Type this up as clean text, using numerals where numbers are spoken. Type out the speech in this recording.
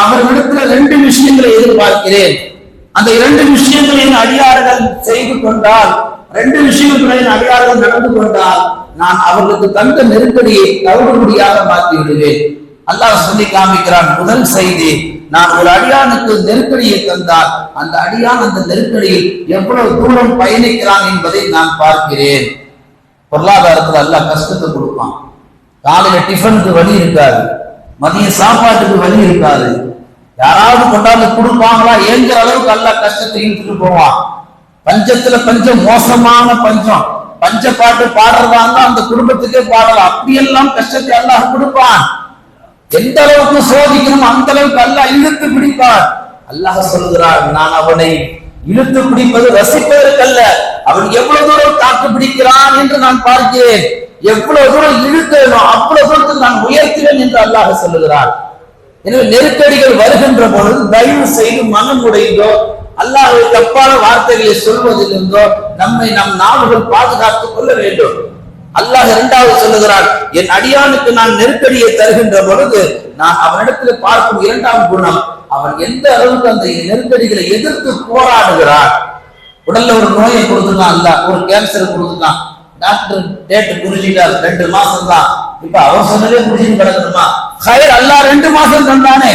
அவர்களிடத்துல 2 விஷயங்களை எதிர்பார்க்கிறேன். அந்த 2 விஷயங்களை என் அடியார்கள் செய்து கொண்டால், 2 விஷயங்களை என் அடியார்கள் நடந்து கொண்டால், நான் அவர்களுக்கு தந்த நெருக்கடியை தவிடுபடியாக மாற்றி விடுவேன். அல்லாஹ் சொல்லி காமிக்கிறான். முதல் செய்தி, நான் ஒரு அடியானுக்கு நெருக்கடியை தந்தால் அந்த அடியான் அந்த நெருக்கடியில் எவ்வளவு தூரம் பயணிக்கிறான் என்பதை நான் பார்க்கிறேன். பொருளாதாரத்தில் அல்லாஹ் கஷ்டத்தை கொடுப்பான். காலையில டிஃபனுக்கு வழி இருக்காது, மதிய சாப்பாட்டுக்கு வழி இருக்காது. யாராவது கொண்டாந்து கொடுப்பாங்களா ஏங்கிற அளவுக்கு அல்லாஹ் கஷ்டத்தை இழுத்துட்டு போவான். பஞ்சத்துல பஞ்சம், மோசமான பஞ்சம். பஞ்ச பாட்டு பாடுறதாங்க அந்த குடும்பத்துக்கே பாடலாம். அப்படியெல்லாம் கஷ்டத்தை அல்லாஹ் கொடுப்பான். எந்த அளவுக்கு சோதிக்கணும் அந்த அளவுக்கு அல்லாஹ் இழுத்து பிடிப்பான். அல்லாஹ் சொல்லுகிறான், நான் அவனை இழுத்து பிடிப்பது ரசிப்பதற்கல்ல, அவன் எவ்வளவு தூரம் தாக்கு பிடிக்கிறான் என்று நான் பார்க்கிறேன். எவ்வளவு தூரம் இழுக்கணும் அவ்வளவு தூரத்துக்கு நான் உயர்த்துவேன் என்று அல்லாஹ் சொல்லுகிறான். எனவே நெருக்கடிகள் வருகின்ற பொழுது தயவு செய்து மனம் உடைந்தோ அல்லாஹ்வை தப்பான வார்த்தைகளை சொல்வதிலிருந்தோ நம்மை நம் நாவுகள் பாதுகாத்துக் கொள்ள வேண்டும். அல்லாஹ் 2வது சொல்லுகிறான், என் அடியானுக்கு நான் நெருக்கடியை தருகின்ற பொழுது நான் அவனிடத்தில் பார்க்கும் 2ஆம் குணம், அவன் எந்த அளவுக்கு அந்த நெருக்கடிகளை எதிர்த்து போராடுகிறான். உடல்ல ஒரு நோயை கொடுத்துருக்கான், அல்ல ஒரு கேன்சர் கொடுத்துருக்கான், டாக்டர் டேட்டு குறிச்சிட்டார் 2 மாசம் தான், இப்ப அவர் சொன்னதே குறிச்சிட்டு கிடக்கணுமா? ஹயர் அல்லாஹ் 2 மாசம் தந்தானே,